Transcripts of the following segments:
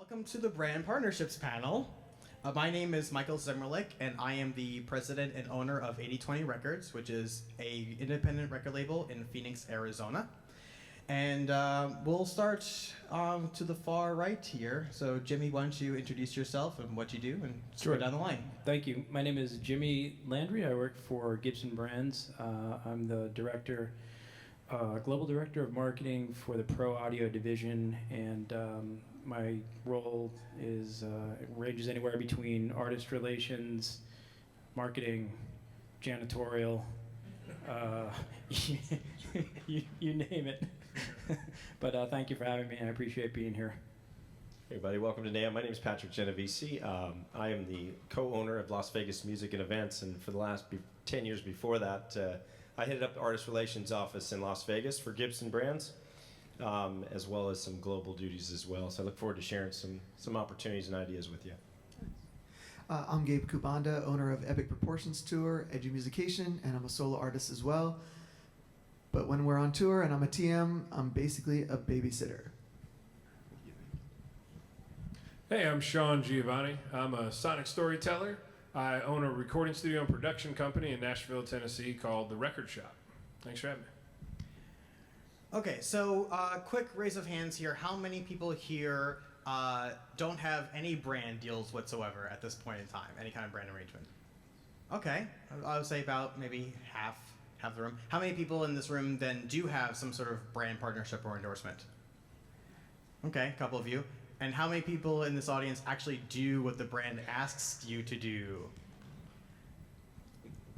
Welcome to the Brand Partnerships panel. My name is Michael Zimmerlich, and I am the president and owner of 8020 Records, which is an independent record label in Phoenix, Arizona. And we'll start to the far right here. So, Jimmy, why don't you introduce yourself and what you do, and Sure. go down the line. Thank you. My name is Jimmy Landry. I work for Gibson Brands. I'm the global director of marketing for the Pro Audio division, and my role is ranges anywhere between artist relations, marketing, janitorial, you name it. But thank you for having me. I appreciate being here. Hey everybody, welcome to NAMM. My name is Patrick Genovese. I am the co-owner of Las Vegas Music and Events, and for the last 10 years before that, I headed up the Artist Relations office in Las Vegas for Gibson Brands, as well as some global duties as well. So I look forward to sharing some opportunities and ideas with you. I'm Gabe Kubanda, owner of Epic Proportions Tour, Edumusician, and I'm a solo artist as well. But when we're on tour and I'm a TM, I'm basically a babysitter. Hey, I'm Sean Giovanni. I'm a sonic storyteller. I own a recording studio and production company in Nashville, Tennessee called The Record Shop. Thanks for having me. Okay, so quick raise of hands here. How many people here don't have any brand deals whatsoever at this point in time? Any kind of brand arrangement? Okay, I would say about maybe half the room. How many people in this room then do have some sort of brand partnership or endorsement? Okay, a couple of you. And how many people in this audience actually do what the brand asks you to do?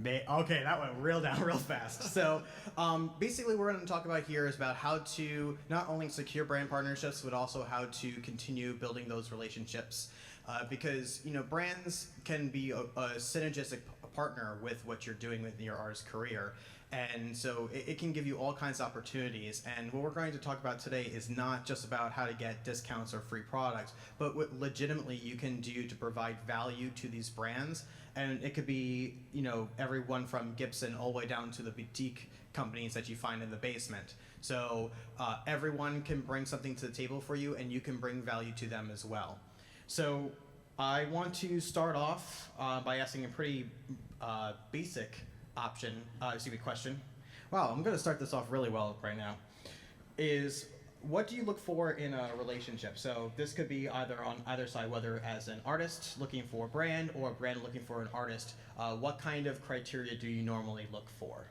Okay, that went real down real fast. So basically what we're going to talk about here is about how to not only secure brand partnerships, but also how to continue building those relationships. Because brands can be a synergistic partner with what you're doing with your artist career. And so it can give you all kinds of opportunities. And what we're going to talk about today is not just about how to get discounts or free products, but what legitimately you can do to provide value to these brands. And it could be, everyone from Gibson all the way down to the boutique companies that you find in the basement. So everyone can bring something to the table for you, and you can bring value to them as well. So I want to start off by asking a pretty basic question. Wow, I'm going to start this off really well right now. Is what do you look for in a relationship? So this could be either on either side, whether as an artist looking for a brand or a brand looking for an artist. What kind of criteria do you normally look for?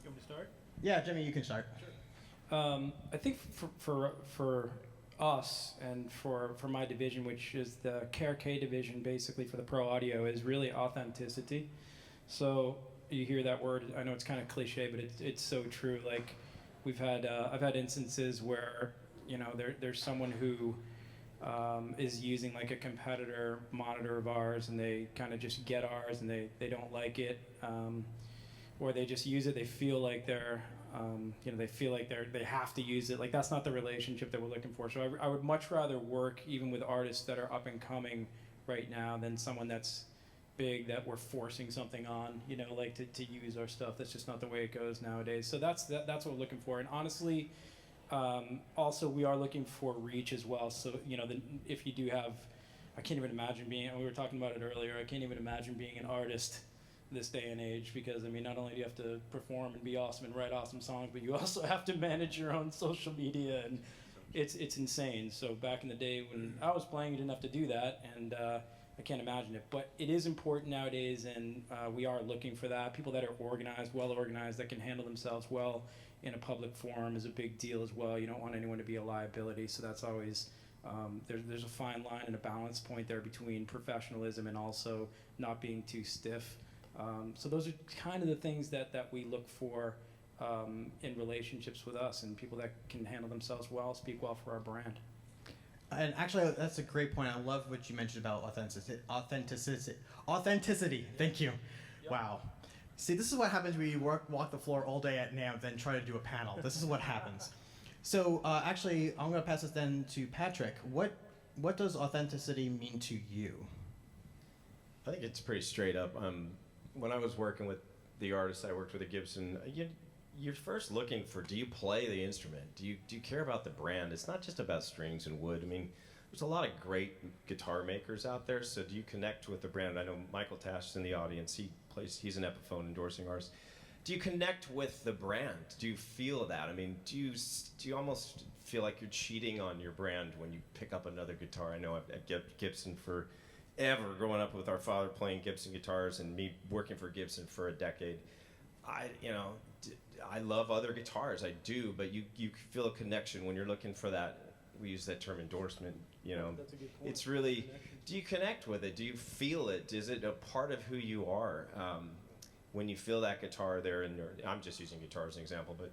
You want me to start? Yeah, Jimmy, you can start. Sure. I think for us and for my division, which is the KRK division, basically for the Pro Audio, is really authenticity. So you hear that word. I know it's kind of cliche, but it's so true. Like I've had instances where there's someone who is using like a competitor monitor of ours, and they kind of just get ours and they don't like it, or they just use it. They feel like they have to use it. Like that's not the relationship that we're looking for. So I would much rather work even with artists that are up and coming right now than someone that's big that we're forcing something on, like to use our stuff. That's just not the way it goes nowadays. So that's what we're looking for. And honestly, also we are looking for reach as well. So if you do have, I can't even imagine being. We were talking about it earlier. I can't even imagine being an artist this day and age, because not only do you have to perform and be awesome and write awesome songs, but you also have to manage your own social media, and it's insane. So back in the day when I was playing, you didn't have to do that, and I can't imagine it, but it is important nowadays, and we are looking for that. People that are organized, well organized, that can handle themselves well in a public forum is a big deal as well. You don't want anyone to be a liability, so that's always there's a fine line and a balance point there between professionalism and also not being too stiff. So those are kind of the things that we look for in relationships with us, and people that can handle themselves well, speak well for our brand. And actually, that's a great point. I love what you mentioned about authenticity. Thank you. Yep. Wow. See, this is what happens when you walk the floor all day at NAMM, then try to do a panel. This is what happens. So actually, I'm going to pass this then to Patrick. What does authenticity mean to you? I think it's pretty straight up. When I was working with the artists I worked with at Gibson, you're first looking for, do you play the instrument? Do you care about the brand? It's not just about strings and wood. I mean, there's a lot of great guitar makers out there. So do you connect with the brand? I know Michael Tash is in the audience. He's an Epiphone endorsing artist. Do you connect with the brand? Do you feel that? I mean, do you almost feel like you're cheating on your brand when you pick up another guitar? I know I've Gibson forever, growing up with our father playing Gibson guitars and me working for Gibson for a decade. I love other guitars, I do, but you feel a connection when you're looking for that. We use that term endorsement. That's a good point. It's really, do you connect with it? Do you feel it? Is it a part of who you are? When you feel that guitar there, I'm just using guitar as an example, but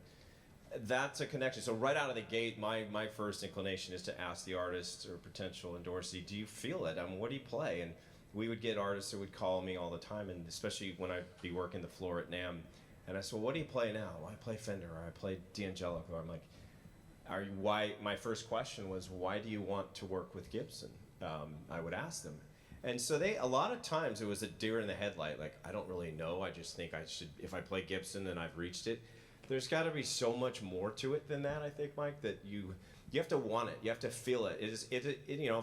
that's a connection. So right out of the gate, my first inclination is to ask the artist or potential endorsee, do you feel it? What do you play? And we would get artists that would call me all the time, and especially when I'd be working the floor at NAMM, and I said, well, what do you play now? Well, I play Fender, or I play D'Angelico. I'm like, why? My first question was, why do you want to work with Gibson? I would ask them. And so a lot of times it was a deer in the headlight, like, I don't really know, I just think I should, if I play Gibson, then I've reached it. There's got to be so much more to it than that, I think, Mike, that you have to want it, you have to feel it.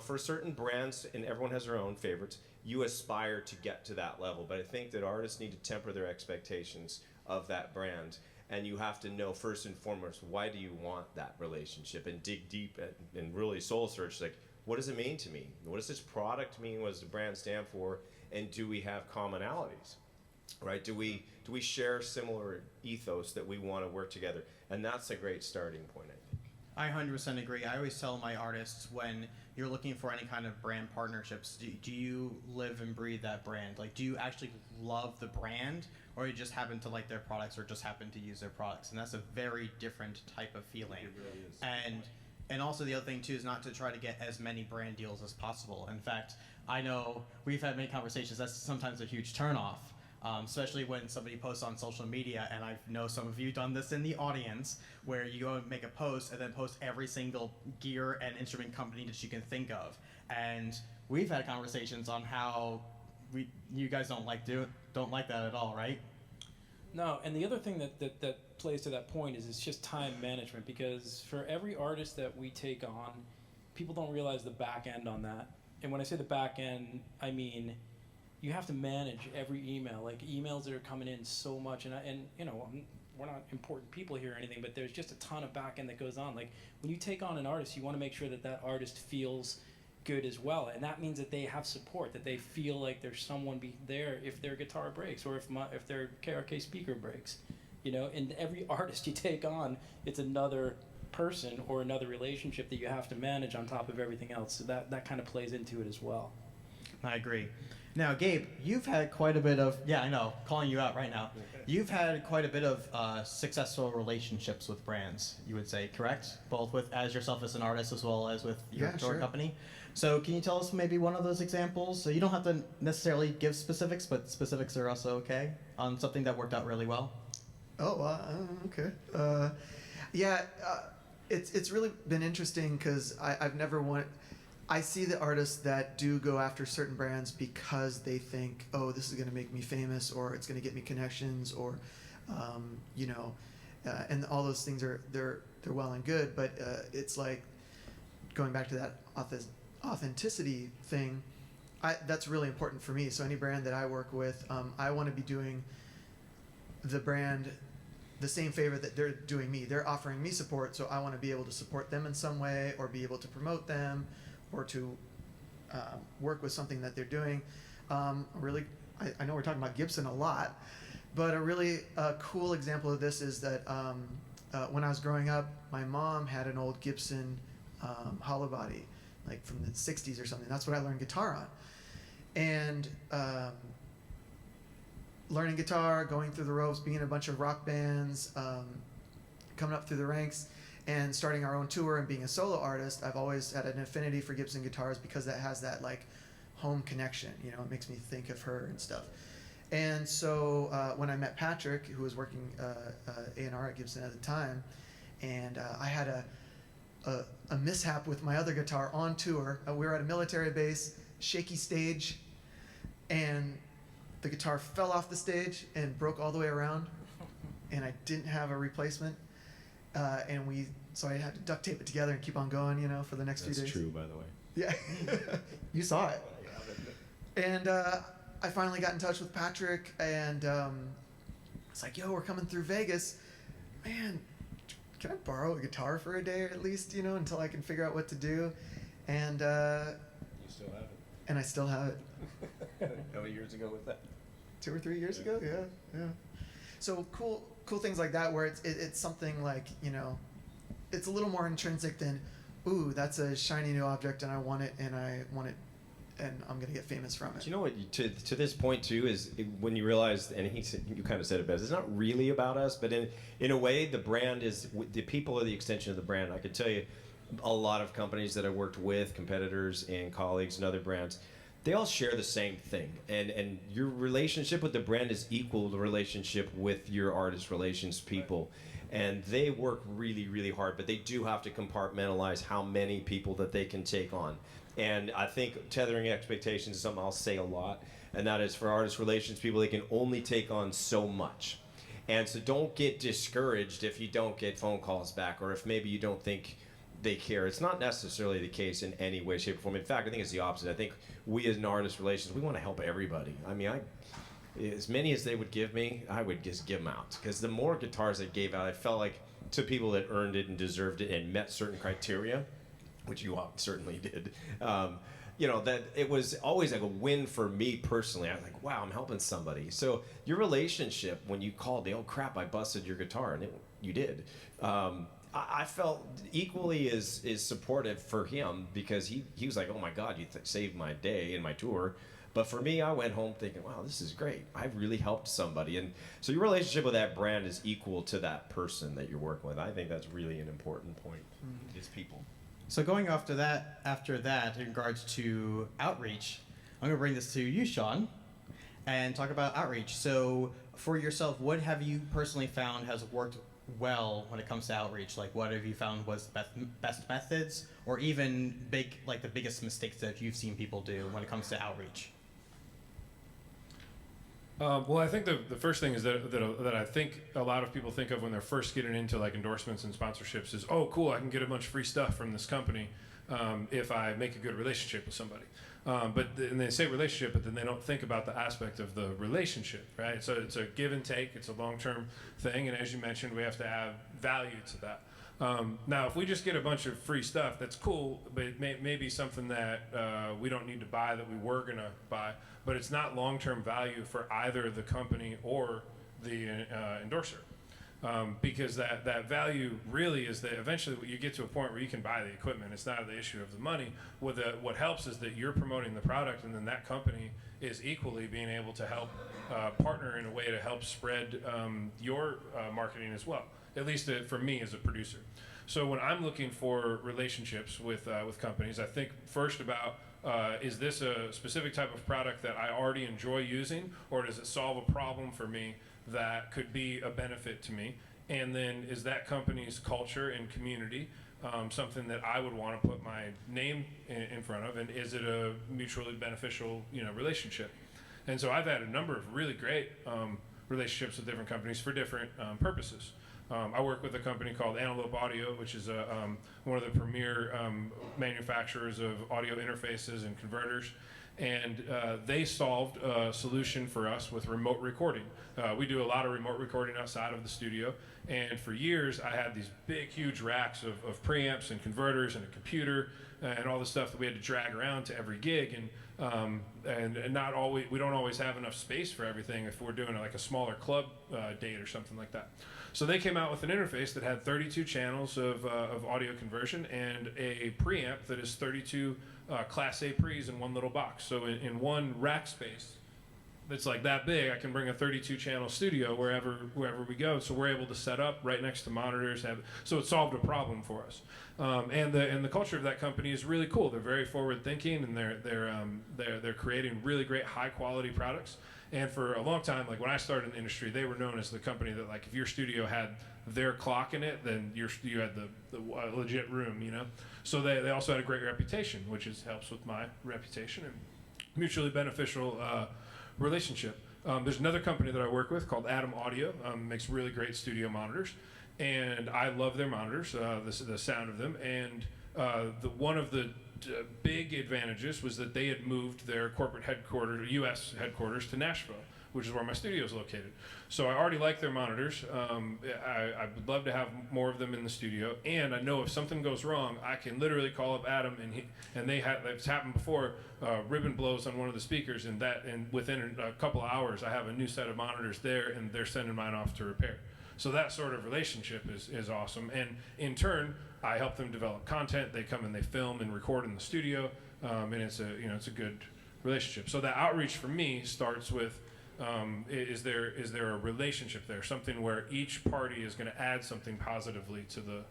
For certain brands, and everyone has their own favorites, you aspire to get to that level, but I think that artists need to temper their expectations of that brand, and you have to know first and foremost, why do you want that relationship, and dig deep and really soul search, like, what does it mean to me? What does this product mean? What does the brand stand for? And do we have commonalities, right? Do we share similar ethos that we want to work together? And that's a great starting point, I think. I 100% agree. I always tell my artists, when you're looking for any kind of brand partnerships, do you live and breathe that brand? Like, do you actually love the brand, or you just happen to like their products, or just happen to use their products? And that's a very different type of feeling. It really is. And also the other thing too is not to try to get as many brand deals as possible. In fact, I know we've had many conversations, that's sometimes a huge turnoff, especially when somebody posts on social media, and I know some of you done this in the audience, where you go and make a post and then post every single gear and instrument company that you can think of. And we've had conversations on how you guys don't like that at all, right? No, and the other thing that plays to that point is it's just time management, because for every artist that we take on, people don't realize the back end on that. And when I say the back end, I mean you have to manage every email, like emails that are coming in so much, and we're not important people here or anything, but there's just a ton of back end that goes on. Like, when you take on an artist, you want to make sure that artist feels good as well, and that means that they have support, that they feel like there's someone there if their guitar breaks, or if their KRK speaker breaks, and every artist you take on, it's another person or another relationship that you have to manage on top of everything else, so that kind of plays into it as well. I agree. Now, Gabe, you've had quite a bit of, I know, calling you out right now. You've had quite a bit of successful relationships with brands, you would say, correct? Both as yourself as an artist, as well as with your tour company. So can you tell us maybe one of those examples? So you don't have to necessarily give specifics, but specifics are also okay, on something that worked out really well. Okay. It's really been interesting, because I've never wanted... I see the artists that do go after certain brands because they think, oh, this is going to make me famous, or it's going to get me connections, or, and all those things they're well and good. But it's like going back to that authenticity thing. That's really important for me. So any brand that I work with, I want to be doing the brand the same favor that they're doing me. They're offering me support, so I want to be able to support them in some way, or be able to promote them, or to work with something that they're doing. I know we're talking about Gibson a lot, but a really cool example of this is that when I was growing up, my mom had an old Gibson hollow body, like from the 60s or something. That's what I learned guitar on. And learning guitar, going through the ropes, being in a bunch of rock bands, coming up through the ranks, and starting our own tour and being a solo artist, I've always had an affinity for Gibson guitars, because that has that like home connection. It makes me think of her and stuff. And so when I met Patrick, who was working A&R at Gibson at the time, and I had a mishap with my other guitar on tour. We were at a military base, shaky stage, and the guitar fell off the stage and broke all the way around, and I didn't have a replacement. So I had to duct tape it together and keep on going, for the next few days. That's true, by the way. Yeah, you saw it. And I finally got in touch with Patrick, and it's like, yo, we're coming through Vegas. Man, can I borrow a guitar for a day at least, until I can figure out what to do? And You still have it. and I still have it. How many years ago was that? 2 or 3 years ago, yeah. So cool things like that, where it's something like, it's a little more intrinsic than, ooh, that's a shiny new object and I want it and I'm gonna get famous from it. Do you know what? To this point too is when you realize, and you kind of said it best. It's not really about us, but in a way, the brand is the people are the extension of the brand. I can tell you, a lot of companies that I worked with, competitors and colleagues and other brands, they all share the same thing, and your relationship with the brand is equal to the relationship with your artist relations people, and they work really, really hard, but they do have to compartmentalize how many people that they can take on. And I think tethering expectations is something I'll say a lot, and that is for artist relations people, they can only take on so much. And so don't get discouraged if you don't get phone calls back, or if maybe you don't think they care. It's not necessarily the case in any way, shape, or form. In fact, I think it's the opposite. I think we as an artist relations, we want to help everybody. I mean, as many as they would give me, I would just give them out. Because the more guitars I gave out, I felt like to people that earned it and deserved it and met certain criteria, which you all certainly did, that it was always like a win for me personally. I was like, wow, I'm helping somebody. So your relationship, when you called me, oh crap, I busted your guitar, and you did. I felt equally as supportive for him, because he was like, oh my God, you saved my day in my tour. But for me, I went home thinking, wow, this is great. I've really helped somebody. And so your relationship with that brand is equal to that person that you're working with. I think that's really an important point, is people. So going after that, in regards to outreach, I'm going to bring this to you, Sean, and talk about outreach. So for yourself, what have you personally found has worked well when it comes to outreach? Like, what have you found was the best methods, or even the biggest mistakes that you've seen people do when it comes to outreach? Well, I think the first thing is that I think a lot of people think of when they're first getting into like endorsements and sponsorships is, oh, cool, I can get a bunch of free stuff from this company if I make a good relationship with somebody. And they say relationship, but then they don't think about the aspect of the relationship, right? So it's a give and take. It's a long-term thing, and as you mentioned, we have to add value to that. Now, if we just get a bunch of free stuff, that's cool, but it may be something that we don't need to buy that we were going to buy, but it's not long-term value for either the company or the endorser. Because that value really is that eventually you get to a point where you can buy the equipment. It's not the issue of the money. What helps is that you're promoting the product, and then that company is equally being able to help partner in a way to help spread your marketing as well, at least for me as a producer. So when I'm looking for relationships with companies, I think first about is this a specific type of product that I already enjoy using, or does it solve a problem for me that could be a benefit to me? And then is that company's culture and community something that I would want to put my name in front of, and is it a mutually beneficial relationship? And so I've had a number of really great relationships with different companies for different purposes. I work with a company called Antelope Audio, which is one of the premier manufacturers of audio interfaces and converters. And they solved a solution for us with remote recording. We do a lot of remote recording outside of the studio, and for years I had these big, huge racks of preamps and converters and a computer and all the stuff that we had to drag around to every gig, and not always, we don't always have enough space for everything if we're doing like a smaller club date or something like that. So they came out with an interface that had 32 channels of audio conversion and a preamp that is 32 Class A pre's in one little box. So in one rack space that's like that big, I can bring a 32 channel studio wherever we go. So we're able to set up right next to monitors. So it solved a problem for us. And the culture of that company is really cool. They're very forward thinking, and they're creating really great high quality products. And for a long time, like when I started in the industry, they were known as the company that, like, if your studio had their clock in it, then you had the legit room, So they also had a great reputation, which helps with my reputation and mutually beneficial relationship. There's another company that I work with called Atom Audio, makes really great studio monitors, and I love their monitors, the sound of them. And one of the big advantages was that they had moved their corporate headquarters, U.S. headquarters, to Nashville, which is where my studio is located. So I already like their monitors. I would love to have more of them in the studio. And I know if something goes wrong, I can literally call up Adam, and it's happened before. Ribbon blows on one of the speakers, and within a couple of hours, I have a new set of monitors there, and they're sending mine off to repair. So that sort of relationship is awesome. And in turn, I help them develop content. They come and they film and record in the studio, and it's a good relationship. So that outreach for me starts with, is there a relationship there, something where each party is going to add something positively to the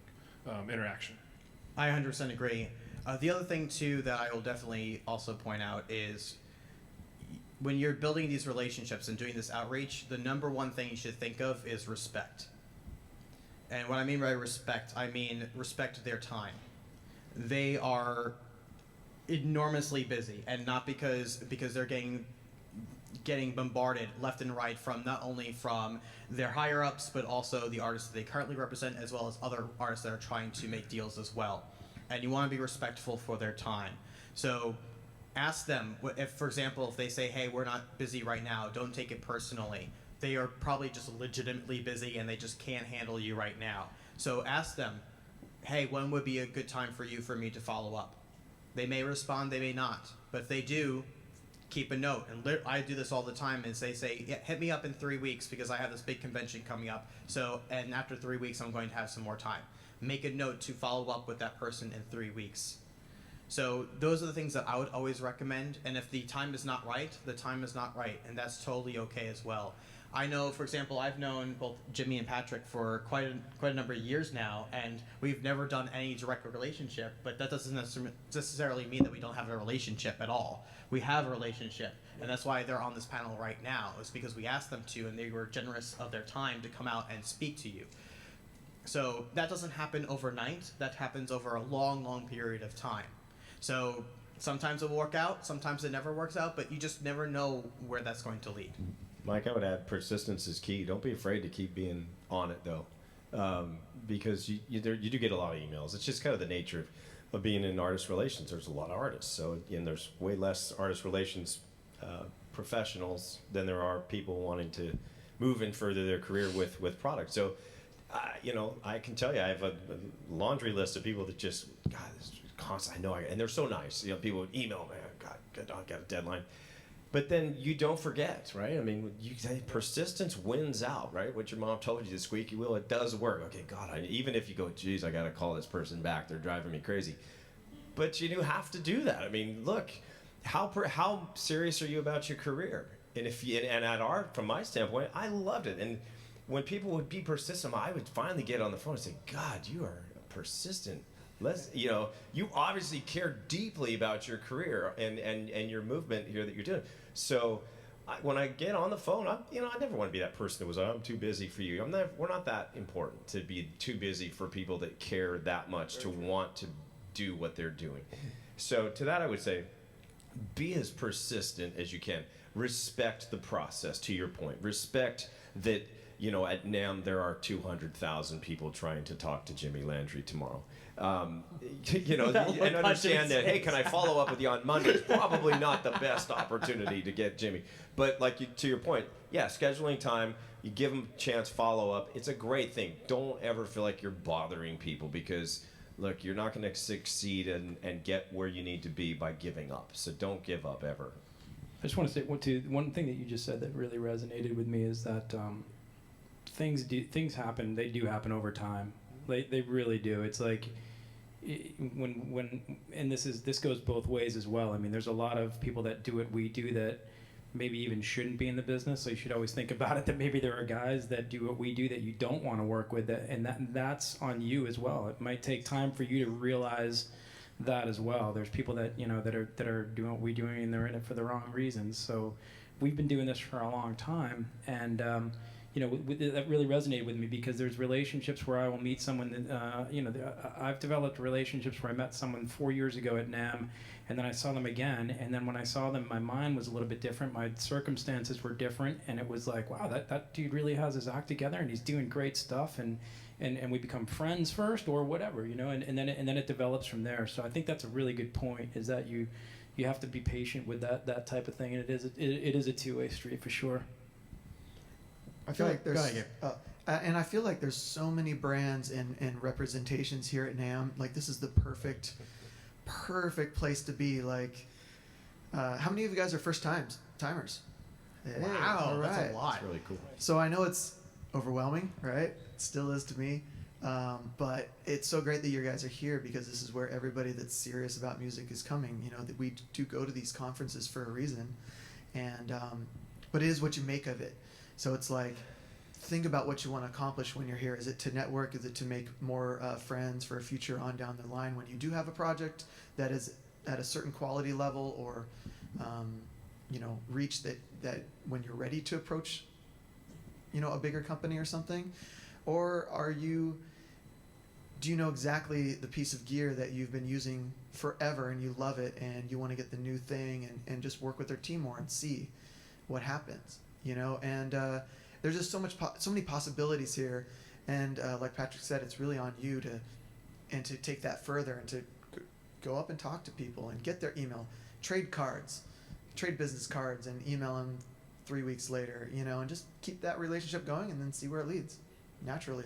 interaction? I 100% agree. The other thing too that I will definitely also point out is when you're building these relationships and doing this outreach, the number one thing you should think of is respect. And what I mean by respect, I mean respect their time. They are enormously busy, and not because they're getting bombarded left and right from not only from their higher ups, but also the artists that they currently represent, as well as other artists that are trying to make deals as well. And you want to be respectful for their time. So ask them, if, for example, if they say, hey, we're not busy right now, don't take it personally. They are probably just legitimately busy and they just can't handle you right now. So ask them, hey, when would be a good time for me to follow up? They may respond, they may not. But if they do, keep a note. And I do this all the time, is they say, yeah, hit me up in 3 weeks because I have this big convention coming up. And after 3 weeks, I'm going to have some more time. Make a note to follow up with that person in 3 weeks. So those are the things that I would always recommend. And if the time is not right, the time is not right. And that's totally okay as well. I know, for example, I've known both Jimmy and Patrick for quite a number of years now, and we've never done any direct relationship, but that doesn't necessarily mean that we don't have a relationship at all. We have a relationship, and that's why they're on this panel right now. It's because we asked them to, and they were generous of their time to come out and speak to you. So that doesn't happen overnight. That happens over a long, long period of time. So sometimes it will work out, sometimes it never works out, but you just never know where that's going to lead. Mike, I would add persistence is key. Don't be afraid to keep being on it, though, because you do get a lot of emails. It's just kind of the nature of being in artist relations. There's a lot of artists, so there's way less artist relations professionals than there are people wanting to move and further their career with product. So, I can tell you, I have a laundry list of people that just, God, this is constant. I know, and they're so nice. People would email, man, God, I got a deadline. But then you don't forget, right? I mean, you say persistence wins out, right? What your mom told you, the squeaky wheel, it does work. Okay, God, even if you go, geez, I got to call this person back. They're driving me crazy. But you do have to do that. I mean, look, how serious are you about your career? And from my standpoint, I loved it. And when people would be persistent, I would finally get on the phone and say, God, you are persistent. You obviously care deeply about your career and your movement here that you're doing. So when I get on the phone, I never want to be that person that was, I'm too busy for you. We're not that important to be too busy for people that care that much to want to do what they're doing. So to that, I would say, be as persistent as you can. Respect the process, to your point. Respect that, at NAMM, there are 200,000 people trying to talk to Jimmy Landry tomorrow. And understand that, hey, can I follow up with you on Monday? It's probably not the best opportunity to get Jimmy. But to your point, yeah, scheduling time, you give them a chance, follow up. It's a great thing. Don't ever feel like you're bothering people because, look, you're not going to succeed and get where you need to be by giving up. So don't give up ever. I just want to say one thing that you just said that really resonated with me is that things happen. They do happen over time. They really do. It's like and this goes both ways as well. I mean, there's a lot of people that do what we do that maybe even shouldn't be in the business. So you should always think about it that maybe there are guys that do what we do that you don't want to work with, and that's on you as well. It might take time for you to realize that as well. There's people that that are doing what we're doing and they're in it for the wrong reasons. So we've been doing this for a long time, and that really resonated with me, because there's relationships where I will meet someone that, I've developed relationships where I met someone 4 years ago at NAMM, and then I saw them again, and then when I saw them, my mind was a little bit different, my circumstances were different, and it was like, wow, that dude really has his act together, and he's doing great stuff, and we become friends first, or whatever, and then it develops from there. So I think that's a really good point, is that you have to be patient with that type of thing, and it is a two-way street for sure. I feel like there's, Go ahead, and I feel like there's so many brands and representations here at NAMM. Like, this is the perfect place to be. Like, how many of you guys are first timers? Hey, Wow, all that's right. a lot. That's really cool. So I know it's overwhelming, right? It still is to me. But it's so great that you guys are here, because this is where everybody that's serious about music is coming. That we do go to these conferences for a reason, and but it is what you make of it. So it's like, think about what you want to accomplish when you're here. Is it to network? Is it to make more friends for a future on down the line when you do have a project that is at a certain quality level, or reach that when you're ready to approach a bigger company or something? Or do you know exactly the piece of gear that you've been using forever and you love it, and you want to get the new thing and just work with their team more and see what happens? And there's just so many possibilities here, and like Patrick said, it's really on you to take that further, and to go up and talk to people and get their email, trade business cards, and email them 3 weeks later, and just keep that relationship going, and then see where it leads naturally.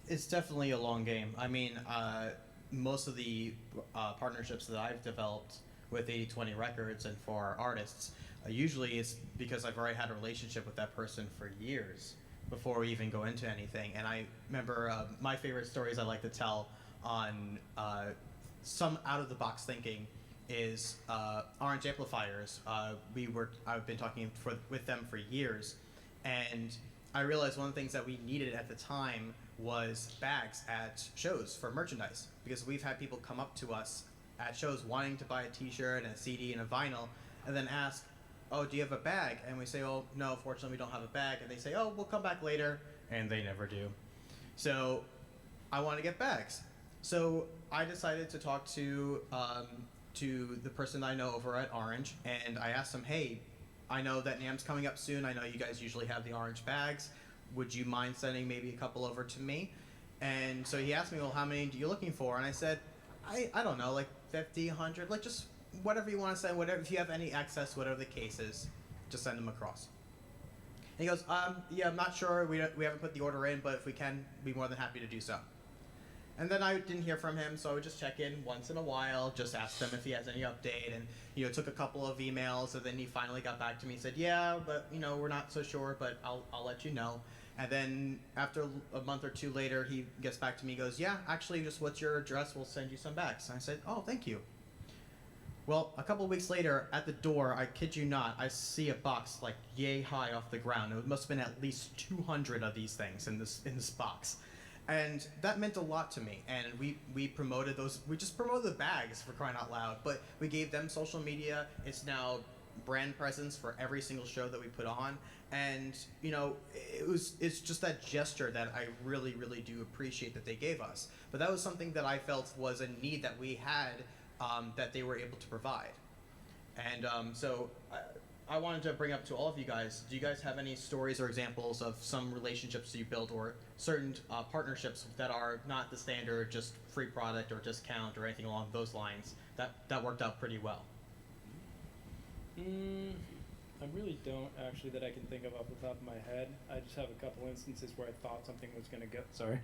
It's definitely a long game. I mean, most of the partnerships that I've developed with 80/20 Records and for our artists, usually it's because I've already had a relationship with that person for years before we even go into anything. And I remember my favorite stories I like to tell on some out-of-the-box thinking is orange amplifiers. I've been talking with them for years, and I realized one of the things that we needed at the time was bags at shows for merchandise, because we've had people come up to us at shows wanting to buy a t-shirt and a CD and a vinyl, and then ask, oh, do you have a bag? And we say, oh, no, fortunately we don't have a bag. And they say, oh, we'll come back later. And they never do. So I want to get bags. So I decided to talk to the person I know over at Orange, and I asked him, hey, I know that NAMM's coming up soon. I know you guys usually have the orange bags. Would you mind sending maybe a couple over to me? And so he asked me, well, how many are you looking for? And I said, I don't know, like 50, 100, like just whatever you want to send, whatever, if you have any access, whatever the case is, just send them across. And he goes, yeah, I'm not sure, we haven't put the order in, but if we can, be more than happy to do so. And then I didn't hear from him, so I would just check in once in a while, just ask him if he has any update, and it took a couple of emails, and then he finally got back to me and said, yeah, but we're not so sure, but I'll let you know. And then after a month or two later, he gets back to me, goes, yeah, actually, just what's your address? We'll send you some bags. And I said, oh, thank you. Well, a couple of weeks later, at the door, I kid you not, I see a box like yay high off the ground. It must have been at least 200 of these things in this box. And that meant a lot to me. And we promoted those. We just promoted the bags, for crying out loud. But we gave them social media. It's now brand presence for every single show that we put on. And it's just that gesture that I really, really do appreciate that they gave us. But that was something that I felt was a need that we had, that they were able to provide. And so I wanted to bring up to all of you guys, do you guys have any stories or examples of some relationships that you built, or certain partnerships that are not the standard, just free product or discount or anything along those lines, that worked out pretty well? I really don't, actually, that I can think of off the top of my head. I just have a couple instances where I thought something was going to go. Sorry.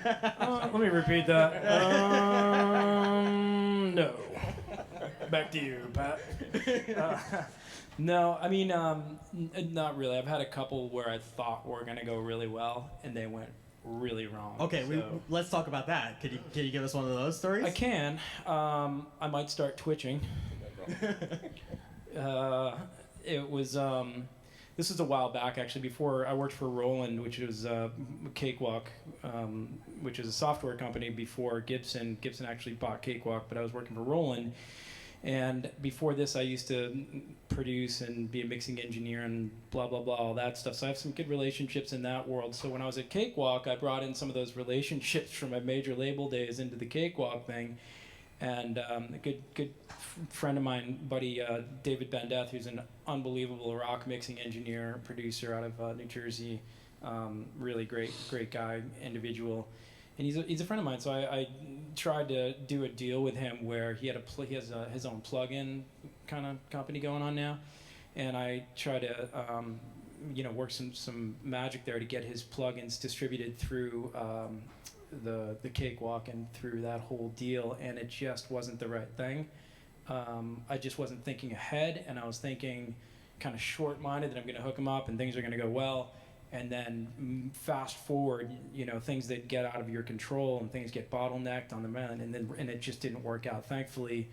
Let me repeat that. No. Back to you, Pat. No, I mean, not really. I've had a couple where I thought were going to go really well, and they went really wrong. Okay, so. Let's talk about that. Can you give us one of those stories? I can. I might start twitching. It was this was a while back, actually, before I worked for Roland, which was Cakewalk, which is a software company before Gibson. Gibson actually bought Cakewalk, but I was working for Roland, And before this, I used to produce and be a mixing engineer and blah, blah, blah, all that stuff. So I have some good relationships in that world. So when I was at Cakewalk, I brought in some of those relationships from my major label days into the Cakewalk thing. And a good friend of mine, buddy David Bandeth, who's an unbelievable rock mixing engineer, producer out of New Jersey, really great guy, individual. And he's a friend of mine, so I tried to do a deal with him where he has his own plug-in kind of company going on now, and I try to work some magic there to get his plugins distributed through the Cakewalk and through that whole deal, and it just wasn't the right thing. I just wasn't thinking ahead, and I was thinking kind of short-minded that I'm going to hook him up and things are going to go well. And then fast forward, things that get out of your control and things get bottlenecked on the man, and it just didn't work out. Thankfully,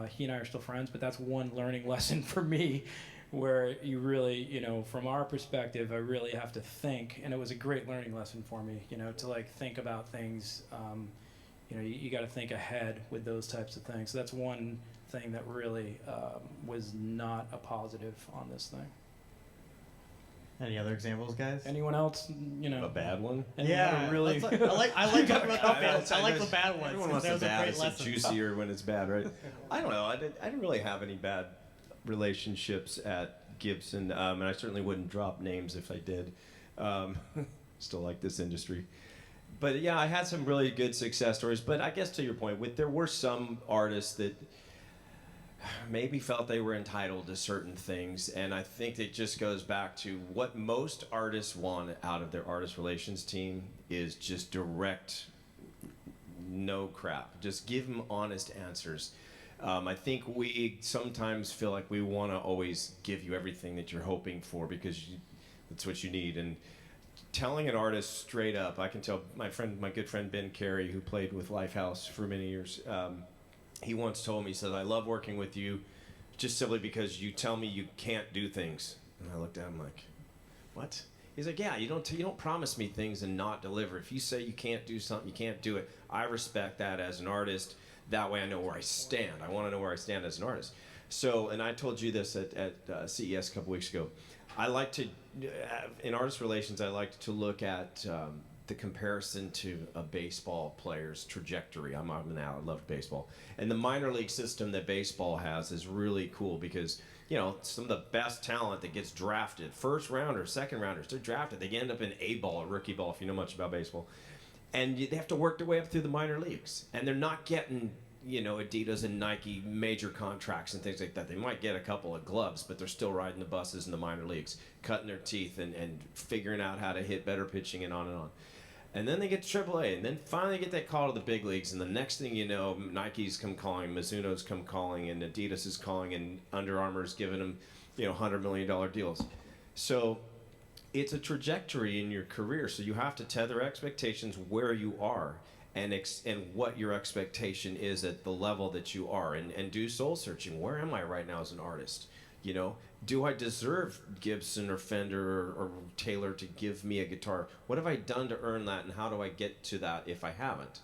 he and I are still friends, but that's one learning lesson for me, where you really, from our perspective, I really have to think, and it was a great learning lesson for me, to like think about things. You got to think ahead with those types of things. So that's one thing that really was not a positive on this thing. Any other examples, guys? Anyone else? A bad one? Yeah, really. I like talking about the bad. I like the bad ones. Everyone wants Those the are bad. great It's lessons. juicier when it's bad, right? I don't know. I didn't really have any bad relationships at Gibson, and I certainly wouldn't drop names if I did. Still like this industry. But yeah, I had some really good success stories. But I guess to your point, there were some artists that maybe felt they were entitled to certain things, and I think it just goes back to what most artists want out of their artist relations team is just direct, no crap. Just give them honest answers. I think we sometimes feel like we want to always give you everything that you're hoping for because that's what you need. And telling an artist straight up, I can tell my good friend Ben Carey, who played with Lifehouse for many years, he once told me, he said, I love working with you just simply because you tell me you can't do things. And I looked at him like, what? He's like, yeah, you don't promise me things and not deliver. If you say you can't do something, you can't do it. I respect that as an artist. That way I know where I stand. I want to know where I stand as an artist. So, and I told you this at CES a couple weeks ago. I like to, in artist relations, I like to look at the comparison to a baseball player's trajectory. I love baseball. And the minor league system that baseball has is really cool because, some of the best talent that gets drafted, first rounders, second rounders, they're drafted. They end up in A-ball or rookie ball, if you know much about baseball. And they have to work their way up through the minor leagues. And they're not getting, Adidas and Nike major contracts and things like that. They might get a couple of gloves, but they're still riding the buses in the minor leagues, cutting their teeth and figuring out how to hit better pitching and on and on. And then they get to AAA, and then finally get that call to the big leagues, and the next thing you know, Nike's come calling, Mizuno's come calling, and Adidas is calling, and Under Armour's giving them, $100 million deals. So it's a trajectory in your career, so you have to tether expectations where you are and what your expectation is at the level that you are, and do soul searching. Where am I right now as an artist? Do I deserve Gibson or Fender or Taylor to give me a guitar? What have I done to earn that, and how do I get to that if I haven't?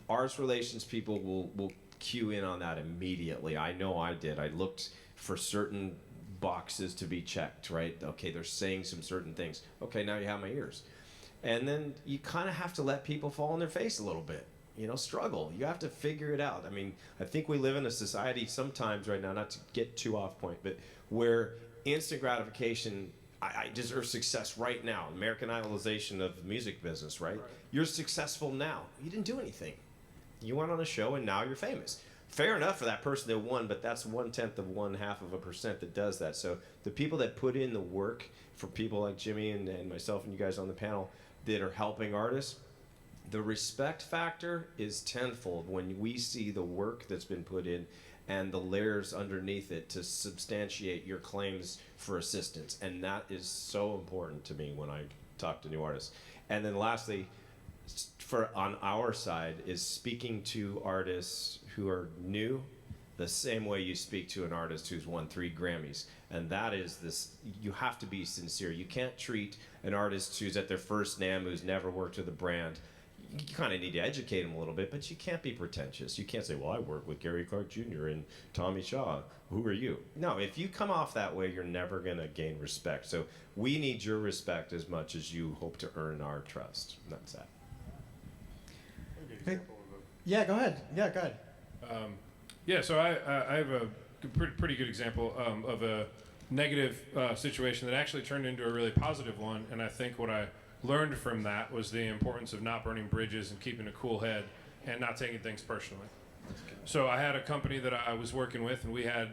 Artist relations people will cue in on that immediately. I know I did. I looked for certain boxes to be checked, right? Okay, they're saying some certain things. Okay, now you have my ears. And then you kind of have to let people fall on their face a little bit. Struggle. You have to figure it out. I mean, I think we live in a society sometimes right now, not to get too off point, but where instant gratification, I deserve success right now. Americanization of the music business, right? You're successful now. You didn't do anything. You went on a show and now you're famous. Fair enough for that person that won, but that's 1/10 of 0.5% that does that. So the people that put in the work, for people like Jimmy and myself and you guys on the panel that are helping artists, the respect factor is tenfold when we see the work that's been put in and the layers underneath it to substantiate your claims for assistance. And that is so important to me when I talk to new artists. And then lastly, on our side, is speaking to artists who are new the same way you speak to an artist who's won 3 Grammys. And that is this, you have to be sincere. You can't treat an artist who's at their first NAMM, who's never worked with a brand. you kind of need to educate them a little bit, but you can't be pretentious. You can't say, well, I work with Gary Clark Jr. and Tommy Shaw. Who are you? No, if you come off that way, you're never going to gain respect. So we need your respect as much as you hope to earn our trust. And that's that. Hey. Yeah, go ahead. Yeah, go ahead. Yeah, so I have a pretty good example of a negative situation that actually turned into a really positive one, and I think what I learned from that was the importance of not burning bridges and keeping a cool head and not taking things personally. So I had a company that I was working with, and we had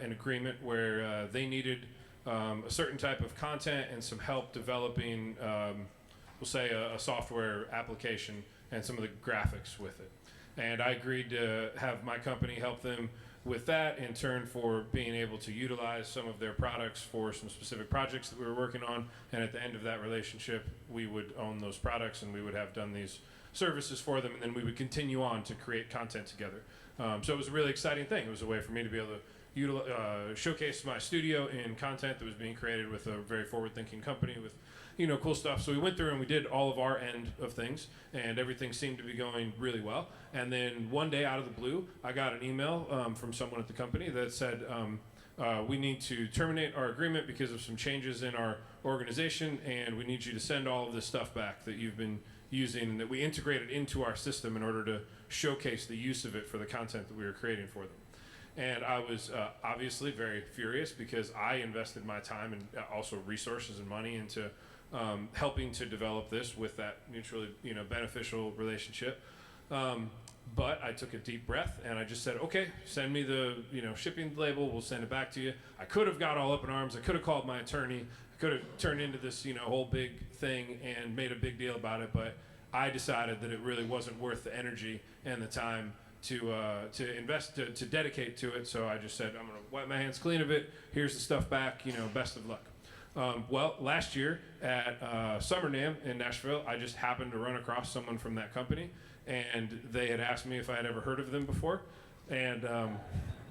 an agreement where they needed a certain type of content and some help developing, we'll say, a software application and some of the graphics with it. And I agreed to have my company help them with that in turn for being able to utilize some of their products for some specific projects that we were working on. And at the end of that relationship, we would own those products and we would have done these services for them, and then we would continue on to create content together. So it was a really exciting thing. It was a way for me to be able to showcase my studio in content that was being created with a very forward-thinking company with cool stuff. So we went through and we did all of our end of things, and everything seemed to be going really well. And then one day, out of the blue, I got an email from someone at the company that said, we need to terminate our agreement because of some changes in our organization, and we need you to send all of this stuff back that you've been using and that we integrated into our system in order to showcase the use of it for the content that we were creating for them. And I was obviously very furious because I invested my time and also resources and money into helping to develop this with that mutually beneficial relationship. But I took a deep breath and I just said, okay, send me the shipping label, we'll send it back to you. I could have got all up in arms, I could have called my attorney, I could have turned into this whole big thing and made a big deal about it, but I decided that it really wasn't worth the energy and the time to invest, to dedicate to it. So I just said, I'm gonna wipe my hands clean of it, here's the stuff back, best of luck. Well, last year at Summer NAMM in Nashville, I just happened to run across someone from that company, and they had asked me if I had ever heard of them before, and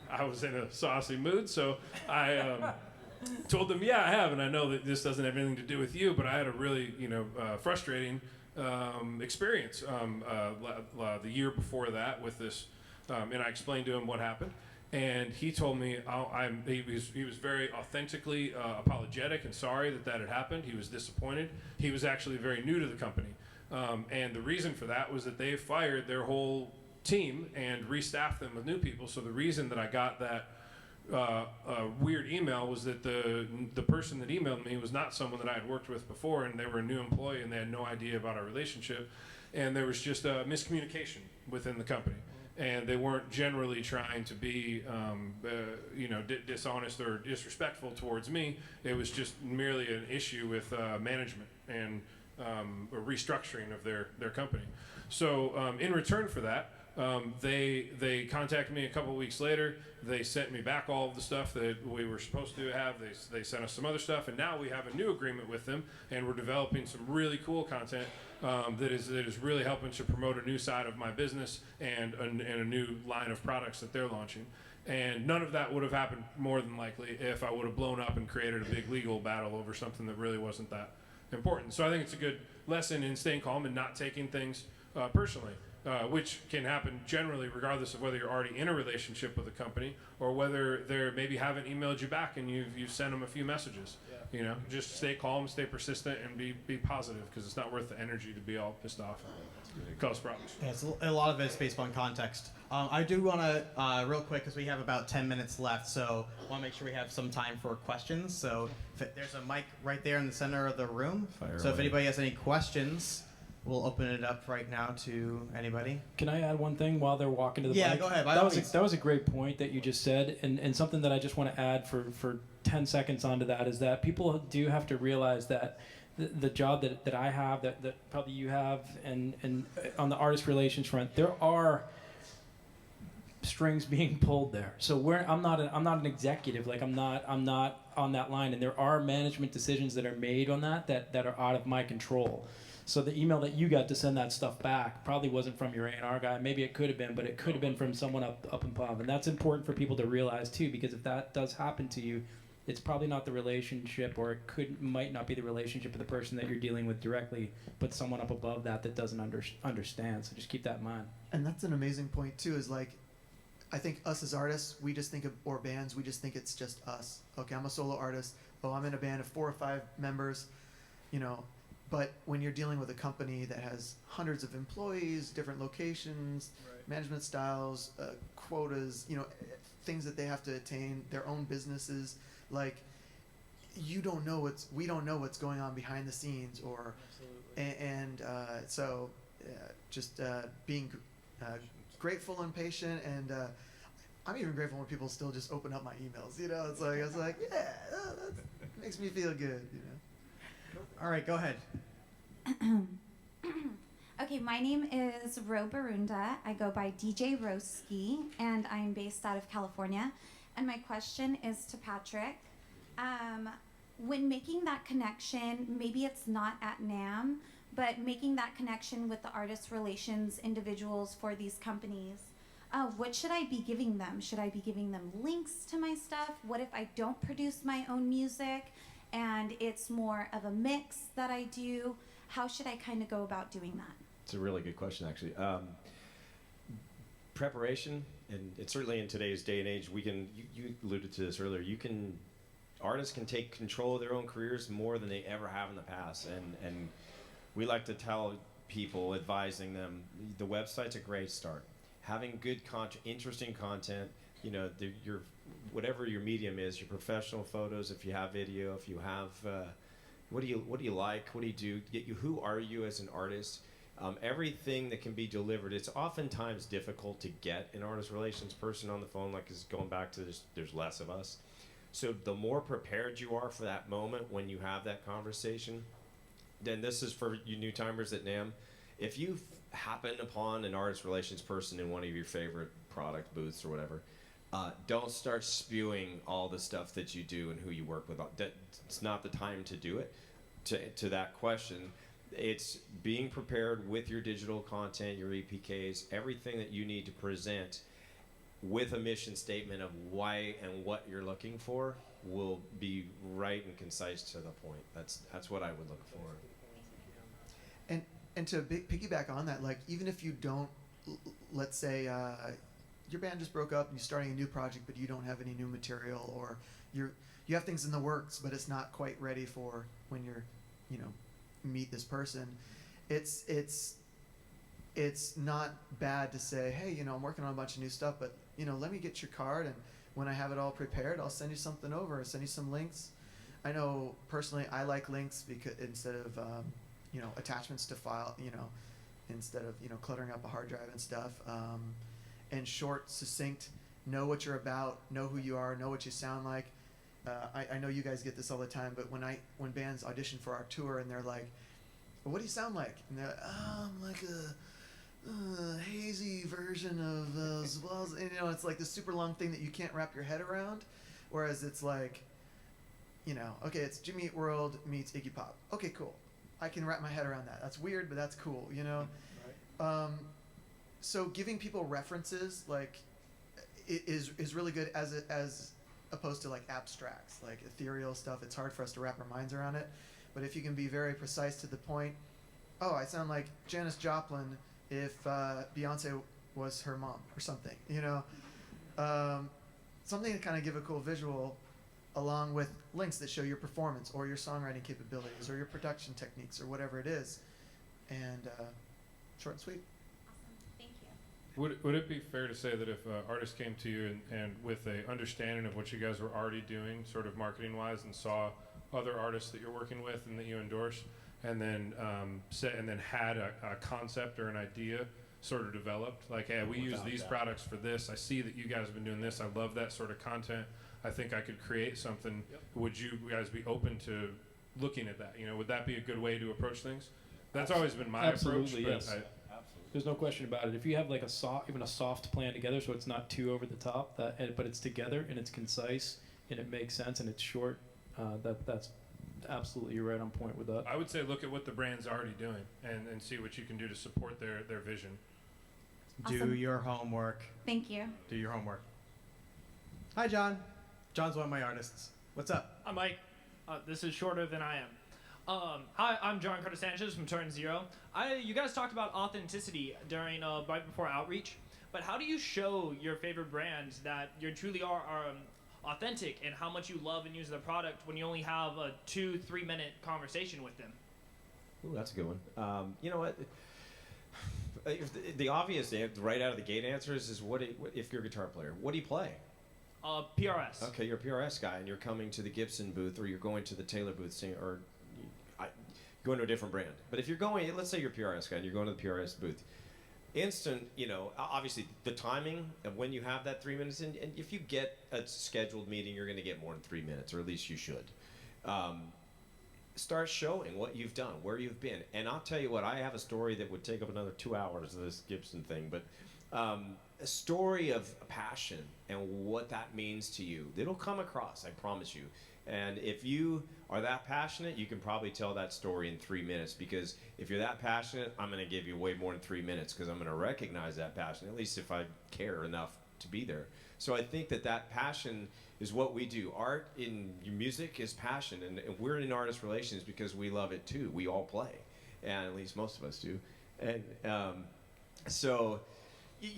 I was in a saucy mood, so I told them, yeah, I have, and I know that this doesn't have anything to do with you, but I had a really, frustrating experience the year before that with this, and I explained to him what happened. And he told me, he was very authentically apologetic and sorry that had happened. He was disappointed. He was actually very new to the company. And the reason for that was that they fired their whole team and restaffed them with new people. So the reason that I got that weird email was that the person that emailed me was not someone that I had worked with before, and they were a new employee and they had no idea about our relationship. And there was just a miscommunication within the company. And they weren't generally trying to be, dishonest or disrespectful towards me. It was just merely an issue with management and a restructuring of their company. So in return for that, they contacted me a couple weeks later. They sent me back all of the stuff that we were supposed to have. They sent us some other stuff, and now we have a new agreement with them, and we're developing some really cool content that is really helping to promote a new side of my business and a new line of products that they're launching. And none of that would have happened more than likely if I would have blown up and created a big legal battle over something that really wasn't that important. So I think it's a good lesson in staying calm and not taking things personally. Which can happen generally regardless of whether you're already in a relationship with a company or whether they maybe haven't emailed you back and you've sent them a few messages. Yeah. Just stay calm, stay persistent, and be positive, because it's not worth the energy to be all pissed off and cause problems. Yeah, it's a lot of it is based on context. I do want to, real quick, because we have about 10 minutes left, so I want to make sure we have some time for questions. So there's a mic right there in the center of the room. So if anybody has any questions, we'll open it up right now to anybody. Can I add one thing while they're walking to the mic? mic? Go ahead. That was a great point that you just said, and something that I just want to add for 10 seconds onto that is that people do have to realize that the job that I have, that probably you have, and on the artist relations front, there are strings being pulled there. So I'm not an executive. Like I'm not on that line, and there are management decisions that are made on that are out of my control. So the email that you got to send that stuff back probably wasn't from your A&R guy. Maybe it could have been, but it could have been from someone up above. And that's important for people to realize too, because if that does happen to you, it's probably not the relationship, or it might not be the relationship with the person that you're dealing with directly, but someone up above that doesn't understand. So just keep that in mind. And that's an amazing point too. Is like, I think us as artists, we just think of, or bands, we just think it's just us. Okay, I'm a solo artist. Oh, I'm in a band of 4 or 5 members, you know. But when you're dealing with a company that has hundreds of employees, different locations, management styles, quotas, you know, things that they have to attain, their own businesses, like, we don't know what's going on behind the scenes, or, so just being grateful and patient, and I'm even grateful when people still just open up my emails. You know, it's like yeah, that makes me feel good. You know. All right, go ahead. Okay, my name is Ro Barunda. I go by DJ Roski, and I'm based out of California. And my question is to Patrick. When making that connection, maybe it's not at NAMM, but making that connection with the artist relations individuals for these companies, what should I be giving them? Should I be giving them links to my stuff? What if I don't produce my own music and it's more of a mix that I do? How should I kind of go about doing that? It's a really good question, actually. Preparation, and it's certainly in today's day and age, you alluded to this earlier, artists can take control of their own careers more than they ever have in the past, and we like to tell people, advising them, the website's a great start. Having good interesting content, you know, whatever your medium is, your professional photos, if you have video, if you have, what do you like, what do you do, who are you as an artist? Everything that can be delivered, it's oftentimes difficult to get an artist relations person on the phone, like is going back to this, there's less of us. So the more prepared you are for that moment when you have that conversation, then this is for you new timers at NAMM. If you happen upon an artist relations person in one of your favorite product booths or whatever, don't start spewing all the stuff that you do and who you work with. It's not the time to do it. To that question, it's being prepared with your digital content, your EPKs, everything that you need to present with a mission statement of why and what you're looking for will be right and concise to the point. That's what I would look for. And to piggyback on that, like, even if you don't, let's say your band just broke up and you're starting a new project, but you don't have any new material, or you have things in the works, but it's not quite ready for when you're, you know, meet this person. It's not bad to say, hey, you know, I'm working on a bunch of new stuff, but, you know, let me get your card, and when I have it all prepared, I'll send you something over, send you some links. I know personally I like links because instead of you know, attachments to file, you know, instead of, you know, cluttering up a hard drive and stuff, and short, succinct, know what you're about, know who you are, know what you sound like. I know you guys get this all the time, but when bands audition for our tour and they're like, well, what do you sound like? And they're like, oh, I'm like a hazy version of as well as, and, you know, it's like this super long thing that you can't wrap your head around, whereas it's like, you know, okay, it's Jimmy Eat World meets Iggy Pop. Okay, cool. I can wrap my head around that. That's weird, but that's cool, you know? Right. So giving people references, like, is really good as opposed to, like, abstracts, like ethereal stuff. It's hard for us to wrap our minds around it. But if you can be very precise to the point, oh, I sound like Janis Joplin if Beyonce was her mom or something, you know? Something to kind of give a cool visual, along with links that show your performance or your songwriting capabilities or your production techniques or whatever it is. And short and sweet. Awesome. Thank you. Would it be fair to say that if an artist came to you and with a understanding of what you guys were already doing, sort of marketing-wise, and saw other artists that you're working with and that you endorse, and then had a concept or an idea sort of developed, like, hey, we use these products for this. I see that you guys have been doing this. I love that sort of content. I think I could create something. Yep. Would you guys be open to looking at that? You know, would that be a good way to approach things? That's always been my approach. Yes. Absolutely. There's no question about it. If you have like even a soft plan together, so it's not too over the top, but it's together and it's concise and it makes sense and it's short, that's absolutely, you're right on point with that. I would say look at what the brand's already doing and see what you can do to support their vision. Awesome. Do your homework. Thank you. Do your homework. Hi, John. John's one of my artists. What's up? I'm Mike. This is shorter than I am. Hi, I'm John Carter Sanchez from Turn Zero. You guys talked about authenticity during right before outreach, but how do you show your favorite brands that you truly are authentic and how much you love and use their product when you only have a 2-3 minute conversation with them? Ooh, that's a good one. You know what? The obvious, right out of the gate answers is if you're a guitar player, what do you play? PRS. Okay, you're a PRS guy, and you're coming to the Gibson booth, or you're going to the Taylor booth, or going to a different brand. But if you're going, let's say you're a PRS guy, and you're going to the PRS booth, obviously the timing of when you have that 3 minutes, and if you get a scheduled meeting, you're going to get more than 3 minutes, or at least you should. Start showing what you've done, where you've been. And I'll tell you what, I have a story that would take up another 2 hours of this Gibson thing, but a story of passion and what that means to you. It'll come across, I promise you. And if you are that passionate, you can probably tell that story in 3 minutes, because if you're that passionate, I'm going to give you way more than 3 minutes, because I'm going to recognize that passion, at least if I care enough to be there. So I think that passion is what we do. Art in music is passion, and we're in artist relations because we love it too. We all play, and at least most of us do. And so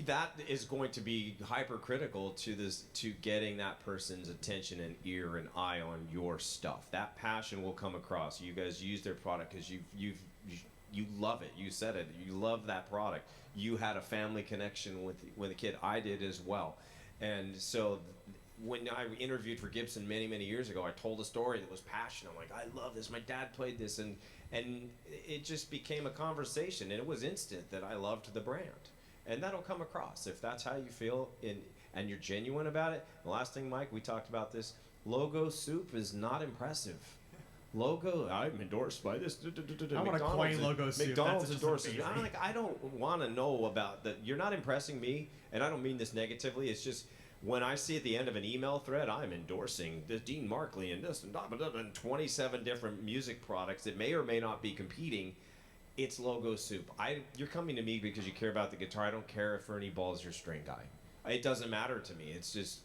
that is going to be hypercritical to getting that person's attention and ear and eye on your stuff. That passion will come across. You guys use their product because you love it. You said it. You love that product. You had a family connection with the kid. I did as well. And so when I interviewed for Gibson many, many years ago, I told a story that was passionate. I'm like, I love this. My dad played this. And it just became a conversation. And it was instant that I loved the brand. And that'll come across. If that's how you feel and you're genuine about it. The last thing, Mike, we talked about this. Logo soup is not impressive. Logo, I'm endorsed by this. I want to coin logo soup. McDonald's endorses me. I don't want to know about that. You're not impressing me, and I don't mean this negatively. It's just when I see at the end of an email thread, I'm endorsing the Dean Markley and this and 27 different music products that may or may not be competing. It's logo soup. You're coming to me because you care about the guitar. I don't care if Ernie Ball's your string guy. It doesn't matter to me. It's just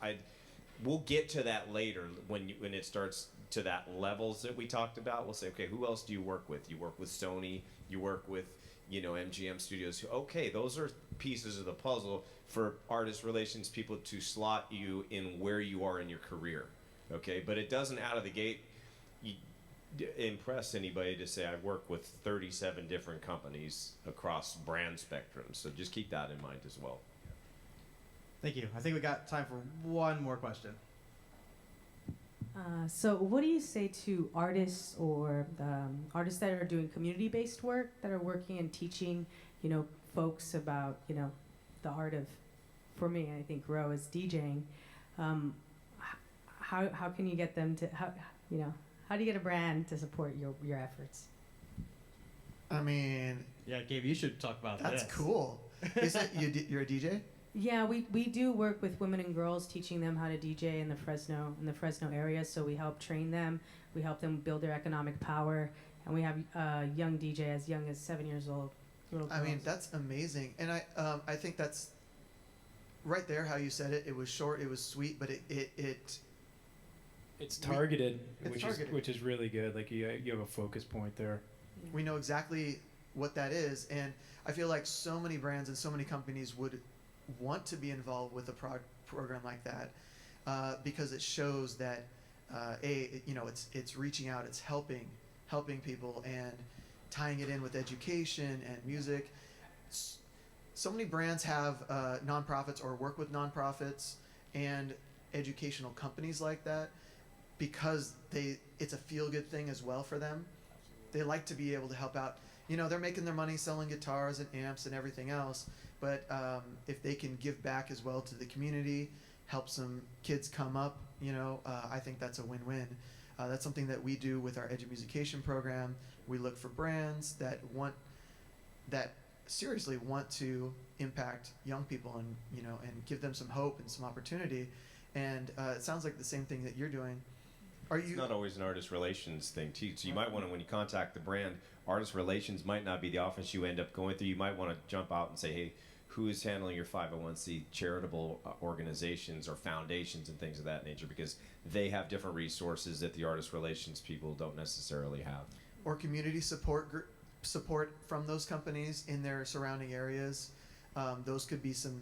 we'll get to that later when it starts to that levels that we talked about. We'll say, okay, who else do you work with? You work with Sony. You work with MGM Studios. Okay, those are pieces of the puzzle for artist relations people to slot you in where you are in your career. Okay, but it doesn't out of the gate impress anybody to say I work with 37 different companies across brand spectrums. So just keep that in mind as well. Thank you. I think we got time for one more question. So what do you say to artists or artists that are doing community-based work, that are working and teaching, folks about, the art of, for me, I think Ro is DJing. How can you get them to, how do you get a brand to support your efforts? I mean, Yeah, Gabe, you should talk about that's this. cool. Is it you're a DJ? Yeah, we do work with women and girls, teaching them how to DJ in the Fresno area. So we help train them, we help them build their economic power, and we have a young DJ as young as 7 years old. I mean, that's amazing, and I think that's right there. How you said it. It was short. It was sweet, but It's targeted, It's targeted. which is really good. Like you have a focus point there. we know exactly what that is, and I feel like so many brands and so many companies would want to be involved with a program like that because it shows that it's reaching out, it's helping people and tying it in with education and music. So many brands have nonprofits or work with nonprofits and educational companies like that because it's a feel-good thing as well for them. They like to be able to help out. They're making their money selling guitars and amps and everything else, but if they can give back as well to the community, help some kids come up, I think that's a win-win. That's something that we do with our Edumusiccation program. We look for brands that seriously want to impact young people and give them some hope and some opportunity. And it sounds like the same thing that you're doing. It's not always an artist relations thing too. So you might want to, when you contact the brand, artist relations might not be the office you end up going through. You might want to jump out and say, hey, who's handling your 501c charitable organizations or foundations and things of that nature, because they have different resources that the artist relations people don't necessarily have. Or community support from those companies in their surrounding areas. Those could be some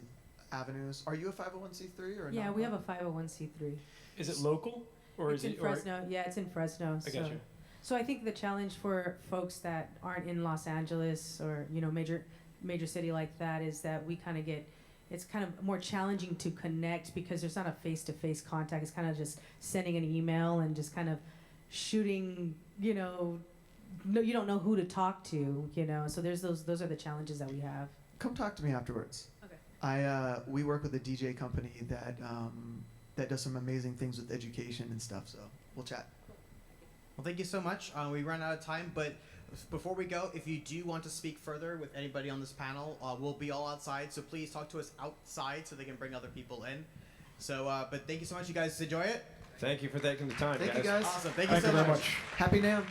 avenues. Are you a 501c3 or Yeah, not? we have a 501c3. Is it local or It's is in it? Fresno. Yeah, it's in Fresno. I got you. So I think the challenge for folks that aren't in Los Angeles or major city like that is that we kind of get, it's kind of more challenging to connect because there's not a face-to-face contact. It's kind of just sending an email and just kind of shooting, no, you don't know who to talk to, So there's those are the challenges that we have. Come talk to me afterwards. Okay. We work with a DJ company that does some amazing things with education and stuff. So we'll chat. Well, thank you so much. We ran out of time, but before we go, if you do want to speak further with anybody on this panel, we'll be all outside, so please talk to us outside so they can bring other people in. So, but thank you so much. You guys enjoy it? Thank you for taking the time, Thank you, guys. Awesome. Thank you so much. Happy NAMM.